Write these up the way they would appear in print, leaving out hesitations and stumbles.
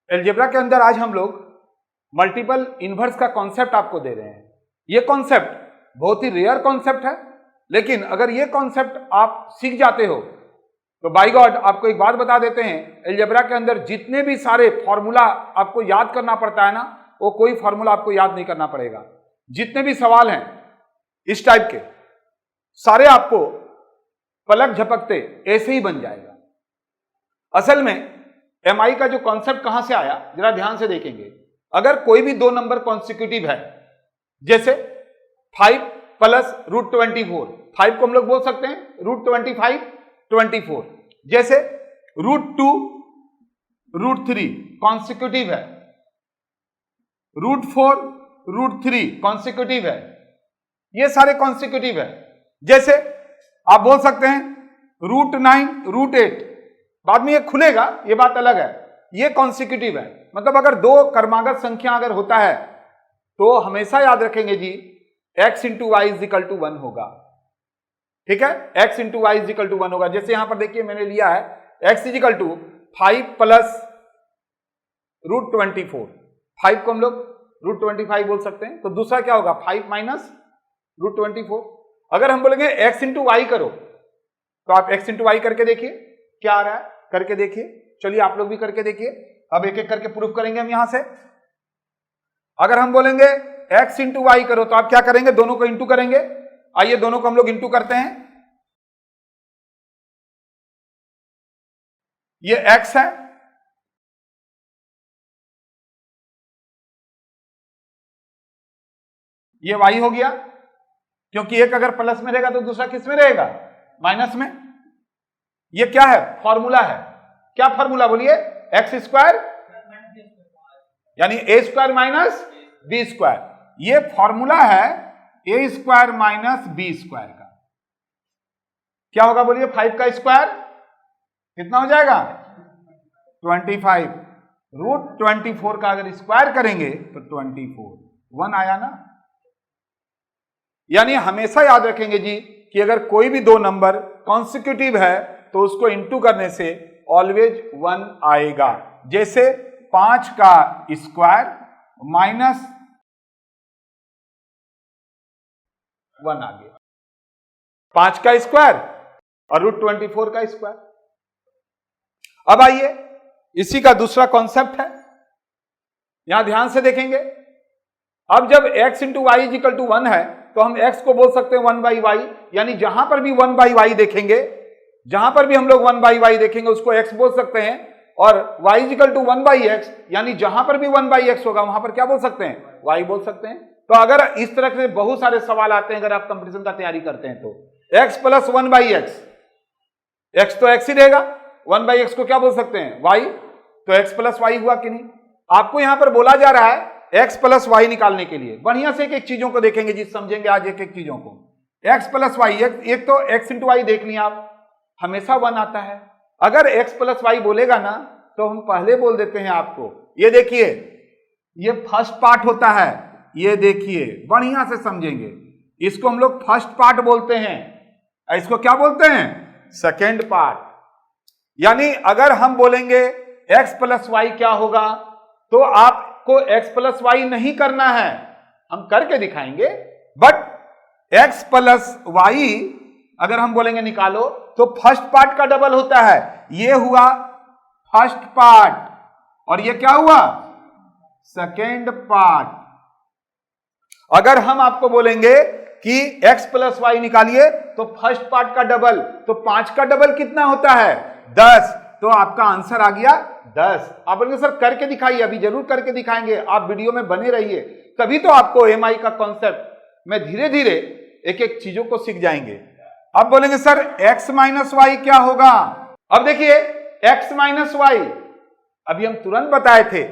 Algebra के अंदर आज हम लोग मल्टीपल इनवर्स का कॉन्सेप्ट आपको दे रहे हैं। ये कॉन्सेप्ट बहुत ही रेयर कॉन्सेप्ट है, लेकिन अगर ये कॉन्सेप्ट आप सीख जाते हो तो बाय गॉड आपको एक बात बता देते हैं, अलजेब्रा के अंदर जितने भी सारे फॉर्मूला आपको याद करना पड़ता है ना, वो कोई फॉर्मूला आपको याद नहीं करना पड़ेगा। जितने भी सवाल हैं इस टाइप के सारे आपको पलक झपकते ऐसे ही बन जाएगा। असल में एमआई का जो कॉन्सेप्ट कहां से आया जरा ध्यान से देखेंगे। अगर कोई भी दो नंबर कॉन्सिक्यूटिव है, जैसे 5 प्लस √24, 5 को हम लोग बोल सकते हैं √25 24, जैसे √2 √3 कॉन्सिक्यूटिव है, √4 √3 कॉन्सिक्यूटिव है, ये सारे कॉन्सिक्यूटिव है। जैसे आप बोल सकते हैं √9 √8, बाद में ये खुलेगा, ये बात अलग है, ये कॉन्सिक्यूटिव है। मतलब अगर दो क्रमागत संख्या अगर होता है तो हमेशा याद रखेंगे जी x × y = 1 होगा। ठीक है, x × y = 1 होगा। जैसे यहां पर देखिए मैंने लिया है x = 5 प्लस √24, 5 को हम लोग √25 बोल सकते हैं, तो दूसरा क्या होगा 5 माइनस √24। अगर हम बोलेंगे x × y करो तो आप x × y करके देखिए क्या आ रहा है, करके देखिए। चलिए आप लोग भी करके देखिए, अब एक एक करके प्रूफ करेंगे हम यहां से। अगर हम बोलेंगे x × y करो तो आप क्या करेंगे, दोनों को इंटू करेंगे। आइए दोनों को हम लोग इंटू करते हैं। ये x है, ये y हो गया, क्योंकि एक अगर प्लस में रहेगा तो दूसरा किस में रहेगा, माइनस में। ये क्या है, फॉर्मूला है। क्या फॉर्मूला बोलिए, x² यानी a² माइनस b²। ये फॉर्मूला है a² माइनस b² का। क्या होगा बोलिए, 5 का स्क्वायर कितना हो जाएगा 25, √24 का अगर स्क्वायर करेंगे तो 24, 1 आया ना। यानी हमेशा याद रखेंगे जी कि अगर कोई भी दो नंबर कॉन्सिक्यूटिव है तो उसको इंटू करने से ऑलवेज 1 आएगा। जैसे 5 का स्क्वायर माइनस 1 आ गया, 5 का स्क्वायर और √24 का स्क्वायर। अब आइए इसी का दूसरा कॉन्सेप्ट है, यहां ध्यान से देखेंगे। अब जब x × y = 1 है तो हम x को बोल सकते हैं 1/y, यानी जहां पर भी 1/y देखेंगे, जहां पर भी हम लोग 1/y देखेंगे उसको x बोल सकते हैं। और y = 1/x, यानी जहां पर भी 1/x होगा वहां पर क्या बोल सकते हैं, y बोल सकते हैं। तो अगर इस तरह से बहुत सारे सवाल आते हैं, अगर आप कंपटीशन का तैयारी करते हैं तो x + 1/x, x तो x ही रहेगा, 1/x को क्या बोल सकते हैं, y, तो x + y हुआ कि नहीं। आपको यहां पर बोला जा रहा है x + y निकालने के लिए। बढ़िया से एक एक चीजों को देखेंगे जी, समझेंगे आज एक एक चीजों को। x + y, एक तो x × y देख लिया आप, हमेशा 1 आता है। अगर x + y बोलेगा ना तो हम पहले बोल देते हैं आपको, ये देखिए ये फर्स्ट पार्ट होता है, ये देखिए बढ़िया से समझेंगे, इसको हम लोग फर्स्ट पार्ट बोलते हैं, इसको क्या बोलते हैं, सेकेंड पार्ट। यानी अगर हम बोलेंगे x + y क्या होगा तो आपको x + y नहीं करना है, हम करके दिखाएंगे। बट x + y अगर हम बोलेंगे निकालो तो फर्स्ट पार्ट का डबल होता है। ये हुआ फर्स्ट पार्ट और ये क्या हुआ, सेकेंड पार्ट। अगर हम आपको बोलेंगे कि x + y निकालिए तो फर्स्ट पार्ट का डबल, तो 5 का डबल कितना होता है, 10, तो आपका आंसर आ गया 10। आप बोलेंगे सर करके दिखाइए, अभी जरूर करके दिखाएंगे, आप वीडियो में बने रहिए, तभी तो आपको एमआई का कॉन्सेप्ट में धीरे धीरे एक एक चीजों को सीख जाएंगे। अब बोलेंगे सर x - y क्या होगा। अब देखिए x - y अभी हम तुरंत बताए थे,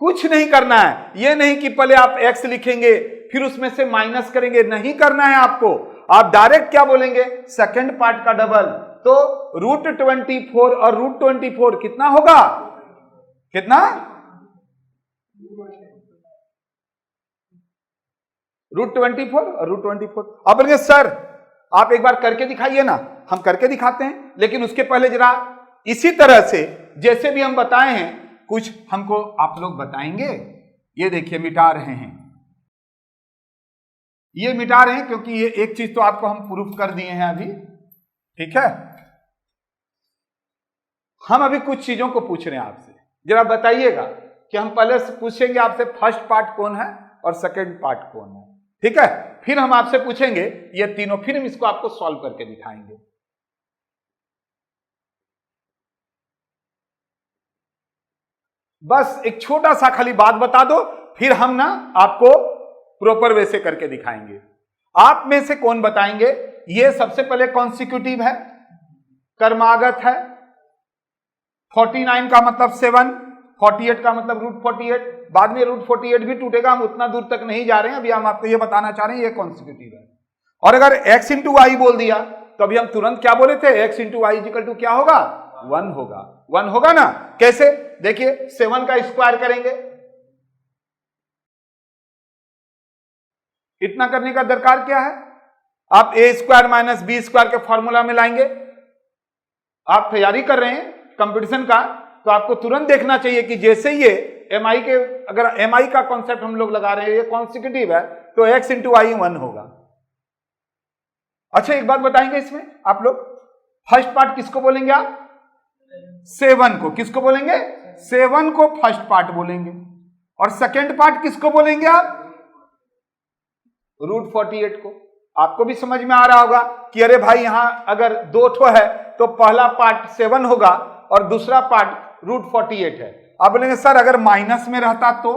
कुछ नहीं करना है। ये नहीं कि पहले आप x लिखेंगे फिर उसमें से माइनस करेंगे, नहीं करना है आपको। आप डायरेक्ट क्या बोलेंगे, सेकेंड पार्ट का डबल, तो √24 और √24 कितना होगा, कितना, √24 और √24। अब बोलेंगे सर आप एक बार करके दिखाइए ना, हम करके दिखाते हैं, लेकिन उसके पहले जरा इसी तरह से जैसे भी हम बताए हैं कुछ हमको आप लोग बताएंगे? ये देखिए मिटा रहे हैं, ये मिटा रहे हैं क्योंकि ये एक चीज तो आपको हम प्रूफ कर दिए हैं अभी, ठीक है। हम अभी कुछ चीजों को पूछ रहे हैं आपसे, जरा बताइएगा कि हम पहले से पूछेंगे आपसे फर्स्ट पार्ट कौन है और सेकंड पार्ट कौन है, ठीक है। फिर हम आपसे पूछेंगे ये तीनों, फिर हम इसको आपको सॉल्व करके दिखाएंगे। बस एक छोटा सा खाली बात बता दो, फिर हम ना आपको प्रॉपर वे से करके दिखाएंगे। आप में से कौन बताएंगे ये सबसे पहले कॉन्सिक्यूटिव है, कर्मागत है, 49 का मतलब 7, 48 का मतलब रूट 48, बाद में रूट 48 भी टूटेगा, हम उतना दूर तक नहीं जा रहे हैं, अभी हम आपको ये बताना चाह रहे हैं ये कॉन्सिक्यूटिव है। और अगर x इंटू वाई बोल दिया तो अभी हम तुरंत क्या बोले थे, x into y equal to क्या होगा, 1 होगा, 1 होगा ना। कैसे, देखिए 7 का स्क्वायर करेंगे, इतना करने का दरकार क्या है, आप ए स्क्वायर माइनस बी स्क्वायर के फॉर्मूला में लाएंगे। आप तैयारी कर रहे हैं कंपटीशन का तो आपको तुरंत देखना चाहिए कि जैसे ये एमआई के, अगर एमआई का कॉन्सेप्ट हम लोग लगा रहे हैं, ये कॉन्सिक्यूटिव है तो x इंटू वाई 1 होगा। अच्छा एक बात बताएंगे इसमें आप लोग, फर्स्ट पार्ट किसको बोलेंगे आप, 7 को, किसको बोलेंगे, 7 को फर्स्ट पार्ट बोलेंगे। और सेकेंड पार्ट किसको बोलेंगे आप, रूट 48 को। आपको भी समझ में आ रहा होगा कि अरे भाई यहां अगर 2 ठो है तो पहला पार्ट 7 होगा और दूसरा पार्ट रूट 48 है। आप बोलेंगे सर अगर माइनस में रहता तो,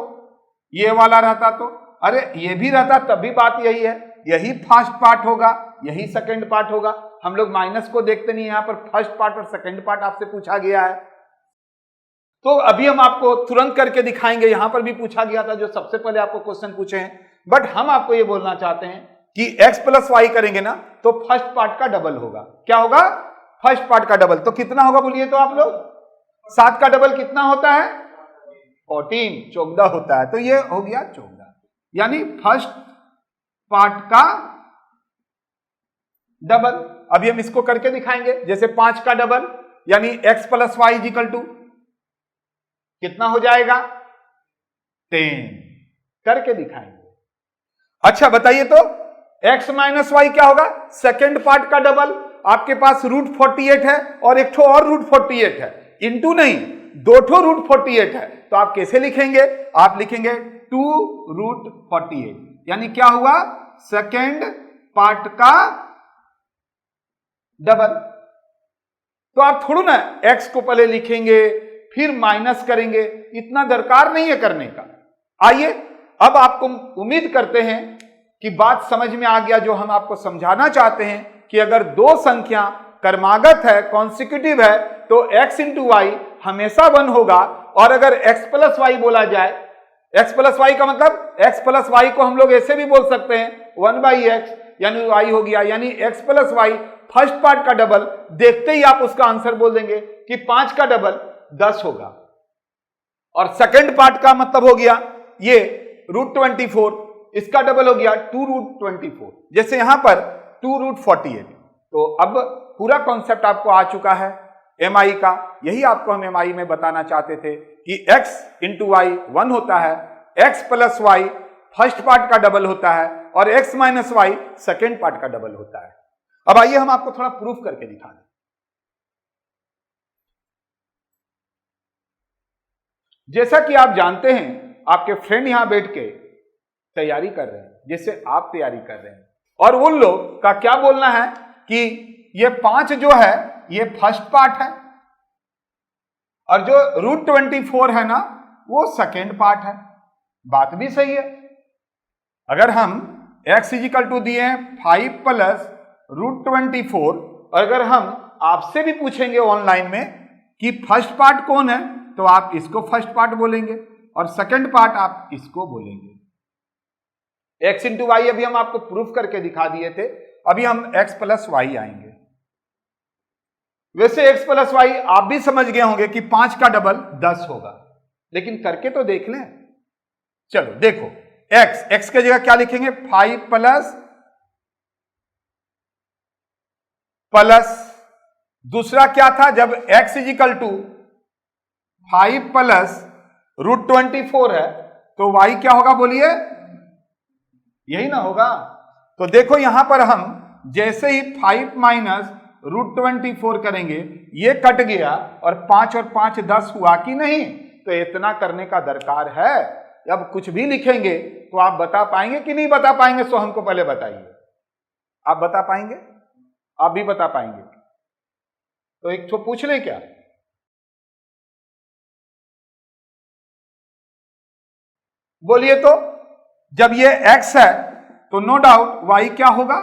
ये वाला रहता तो, अरे ये भी रहता तब भी बात यही है, यही फर्स्ट पार्ट होगा, यही सेकंड पार्ट होगा। हम लोग माइनस को देखते नहीं, यहां पर फर्स्ट पार्ट और सेकंड पार्ट आपसे पूछा गया है। तो अभी हम आपको तुरंत करके दिखाएंगे, यहां पर भी पूछा गया था जो सबसे पहले आपको क्वेश्चन पूछे हैं, बट हम आपको ये बोलना चाहते हैं कि x प्लस वाई करेंगे ना तो फर्स्ट पार्ट का डबल होगा। क्या होगा, फर्स्ट पार्ट का डबल। तो कितना होगा बोलिए तो आप लोग, 7 का डबल कितना होता है, 14, 14 होता है। तो ये हो गया 14, यानी फर्स्ट पार्ट का डबल। अभी हम इसको करके दिखाएंगे, जैसे 5 का डबल यानी x plus y equal to कितना हो जाएगा, 10, करके दिखाएंगे। अच्छा बताइए तो x माइनस वाई क्या होगा, सेकेंड पार्ट का डबल। आपके पास रूट 48 है और एक ठो और रूट 48 है, इंटू नहीं 2 ठो रूट 48 है, तो आप कैसे लिखेंगे, आप लिखेंगे 2 रूट 48, यानी क्या हुआ, सेकेंड पार्ट का डबल। तो आप थोड़ा ना x को पहले लिखेंगे फिर माइनस करेंगे, इतना दरकार नहीं है करने का। आइए अब आपको उम्मीद करते हैं कि बात समझ में आ गया। जो हम आपको समझाना चाहते हैं कि अगर दो संख्या कर्मागत है, कॉन्सिक्यूटिव है, तो x इंटू वाई हमेशा 1 होगा। और अगर x प्लस वाई बोला जाए, x प्लस वाई का मतलब x प्लस वाई को हम लोग ऐसे भी बोल सकते हैं 1/x, यानी y हो गया, यानी x plus y first part का डबल। देखते ही आप उसका आंसर बोल देंगे कि 5 का डबल 10 होगा। और सेकंड पार्ट का मतलब हो गया ये रूट 24, इसका डबल हो गया 2 रूट 24, जैसे यहां पर 2 रूट 48। तो अब पूरा कॉन्सेप्ट आपको आ चुका है एमआई का। यही आपको हम एमआई में बताना चाहते थे कि x इंटू वाई 1 होता है, x plus y first part का डबल होता है और x minus y second part का डबल होता है। अब आइए हम आपको थोड़ा प्रूफ करके दिखा दें। जैसा कि आप जानते हैं आपके फ्रेंड यहां बैठ के तैयारी कर रहे हैं, जैसे आप तैयारी कर रहे हैं, और उन लोग का क्या बोलना है कि ये 5 जो है ये फर्स्ट पार्ट है और जो रूट 24 है ना वो सेकेंड पार्ट है। बात भी सही है। अगर हम x इजिकल टू दिए 5 प्लस रूट 24, और अगर हम आपसे भी पूछेंगे ऑनलाइन में कि फर्स्ट पार्ट कौन है, तो आप इसको फर्स्ट पार्ट बोलेंगे और सेकंड पार्ट आप इसको बोलेंगे। x इंटू वाई अभी हम आपको प्रूफ करके दिखा दिए थे, अभी हम x प्लस वाई आएंगे। वैसे x प्लस वाई आप भी समझ गए होंगे कि 5 का डबल 10 होगा, लेकिन करके तो देख लें। चलो देखो x की जगह क्या लिखेंगे, 5 प्लस दूसरा क्या था, जब x इजिकल टू 5 प्लस √24 है, तो y क्या होगा बोलिए, यही ना होगा। तो देखो यहां पर हम जैसे ही 5 माइनस √24 करेंगे, ये कट गया और 5 और 5 10 हुआ कि नहीं, तो इतना करने का दरकार है। अब कुछ भी लिखेंगे तो आप बता पाएंगे कि नहीं बता पाएंगे, सो हमको पहले बताइए। आप बता पाएंगे, आप भी बता पाएंगे? तो एक तो पूछ ले क्या, बोलिए तो। जब ये x है तो नो डाउट y क्या होगा,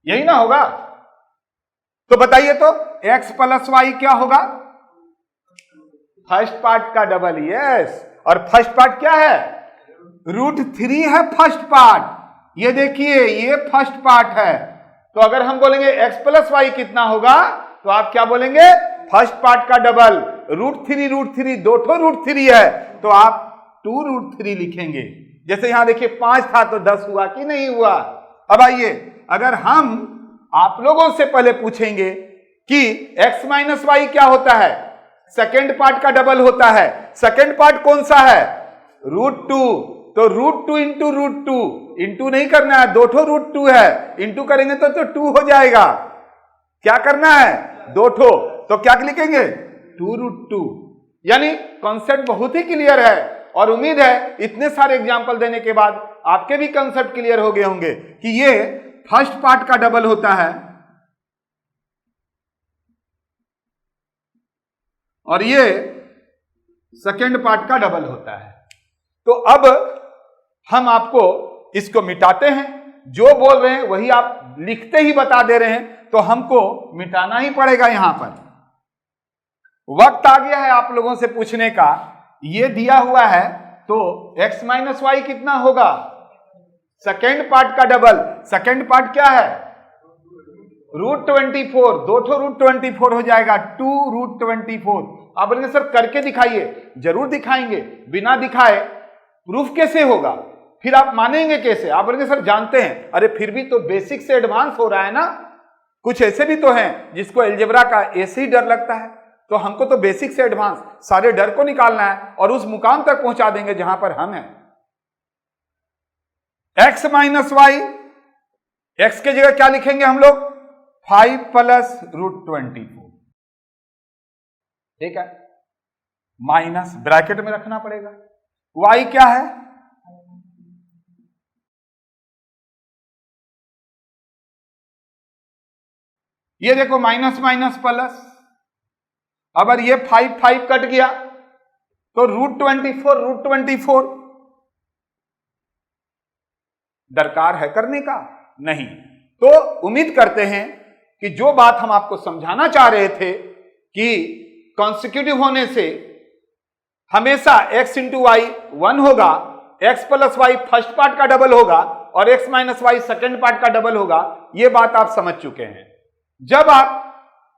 यही ना होगा। तो बताइए तो x प्लस वाई क्या होगा, फर्स्ट पार्ट का डबल, यस। और फर्स्ट पार्ट क्या है, √3 है फर्स्ट पार्ट। ये देखिए ये फर्स्ट पार्ट है। तो अगर हम बोलेंगे x प्लस वाई कितना होगा, तो आप क्या बोलेंगे, फर्स्ट पार्ट का डबल, √3 दो ठो √3 है, तो आप 2√3 लिखेंगे। जैसे यहां देखिए 5 था तो 10 हुआ कि नहीं हुआ। अब आइए, अगर हम आप लोगों से पहले पूछेंगे कि x माइनस वाई क्या होता है, सेकेंड पार्ट का डबल होता है। सेकेंड पार्ट कौन सा है, √2, तो √2 इंटू √2, इंटू नहीं करना है, दो ठो √2 है, इंटू करेंगे तो 2 हो जाएगा। क्या करना है, दो ठो, तो क्या लिखेंगे 2√2। यानी कॉन्सेप्ट बहुत ही क्लियर है, और उम्मीद है इतने सारे एग्जाम्पल देने के बाद आपके भी कंसेप्ट क्लियर हो गए होंगे कि ये फर्स्ट पार्ट का डबल होता है और ये सेकेंड पार्ट का डबल होता है। तो अब हम आपको इसको मिटाते हैं, जो बोल रहे हैं वही आप लिखते ही बता दे रहे हैं, तो हमको मिटाना ही पड़ेगा। यहां पर वक्त आ गया है आप लोगों से पूछने का। ये दिया हुआ है तो x माइनस वाई कितना होगा, सेकेंड पार्ट का डबल। सेकेंड पार्ट क्या है, √24, दो ठो √24 हो जाएगा, 2√24। आप बोलेंगे सर करके दिखाइए, जरूर दिखाएंगे, बिना दिखाए प्रूफ कैसे होगा, फिर आप मानेंगे कैसे। आप बोलेंगे सर जानते हैं, अरे फिर भी तो बेसिक से एडवांस हो रहा है ना। कुछ ऐसे भी तो हैं जिसको अलजेब्रा का ऐसे ही डर लगता है, तो हमको तो बेसिक से एडवांस सारे डर को निकालना है और उस मुकाम तक पहुंचा देंगे जहां पर हम हैं। x माइनस वाई, एक्स के जगह क्या लिखेंगे हम लोग, 5 प्लस √24, ठीक है, माइनस ब्रैकेट में रखना पड़ेगा। y क्या है, ये देखो माइनस माइनस प्लस। अगर ये 5 कट गया तो √24 दरकार है करने का नहीं। तो उम्मीद करते हैं कि जो बात हम आपको समझाना चाह रहे थे कि कॉन्सिक्यूटिव होने से हमेशा x इंटू वाई 1 होगा, x plus y first part का डबल होगा और x minus y second part का डबल होगा, ये बात आप समझ चुके हैं। जब आप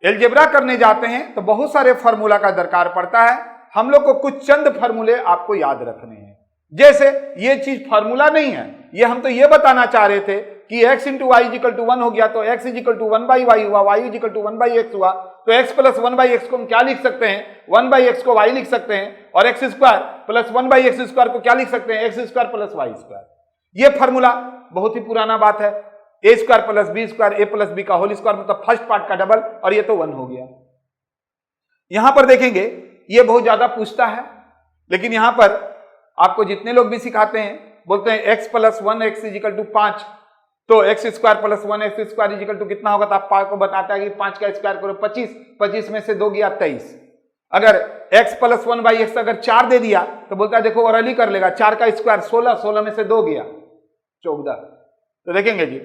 अलजेब्रा करने जाते हैं तो बहुत सारे फार्मूला का दरकार पड़ता है। हम लोग को कुछ चंद फार्मूले आपको याद रखने हैं। जैसे ये चीज फार्मूला नहीं है, ये हम तो ये बताना चाह रहे थे कि x into y equal to 1 हो गया तो x इजिकल टू 1/y हुआ, y इजिकल टू 1/x हुआ, तो x प्लस 1/x को हम क्या लिख सकते हैं, 1/x को y लिख सकते हैं, और x स्क्वायर प्लस 1/x² को क्या लिख सकते हैं, x² प्लस y²। ये फार्मूला बहुत ही पुराना बात है, a² plus b² a plus b का होल स्क्वायर, मतलब फर्स्ट पार्ट का डबल, और ये तो 1 हो गया। यहां पर देखेंगे ये बहुत ज्यादा पूछता है, लेकिन यहां पर आपको जितने लोग भी सिखाते हैं बोलते हैं x plus 1x is equal to 5, तो x² plus 1x² is equal to कितना होगा, तो आपको बताता है कि 5 का स्क्वायर करो 25, 25 में से 2 गया 23। अगर x प्लस 1/x अगर 4 दे दिया तो बोलता है देखो और कर लेगा, 4 का स्क्वायर 16, 16 में से 2 गया 14। तो देखेंगे जी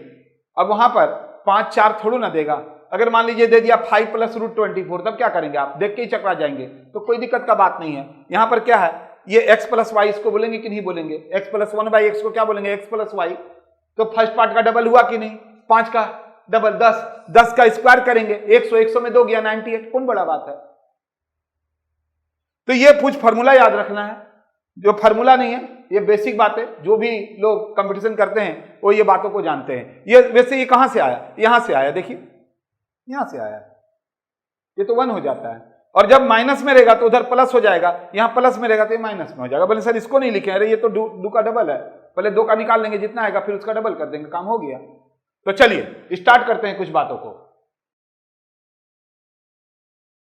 अब वहां पर 5 4 थोड़ा ना देगा। अगर मान लीजिए दे दिया 5 प्लस √24, तब क्या करेंगे आप, देख के ही चकरा जाएंगे, तो कोई दिक्कत का बात नहीं है। यहां पर क्या है, ये x प्लस वाई इसको बोलेंगे कि नहीं बोलेंगे, x प्लस 1/x को क्या बोलेंगे, x प्लस वाई, तो फर्स्ट पार्ट का डबल हुआ कि नहीं, 5 का डबल 10, 10 का स्क्वायर करेंगे 100, 100 में 2 गया 98, कौन बड़ा बात है। तो ये कुछ फार्मूला याद रखना है, जो फार्मूला नहीं है ये बेसिक बात है, जो भी लोग कंपटीशन करते हैं वो ये बातों को जानते हैं। ये वैसे ये कहां से आया, यहां से आया, देखिए यहां से आया, ये तो 1 हो जाता है। और जब माइनस में रहेगा तो उधर प्लस हो जाएगा, यहां प्लस में रहेगा तो ये माइनस में हो जाएगा। बोले सर इसको नहीं लिखे, अरे ये तो दो का डबल है, पहले 2 का निकाल लेंगे जितना आएगा फिर उसका डबल कर देंगे, काम हो गया। तो चलिए स्टार्ट करते हैं कुछ बातों को।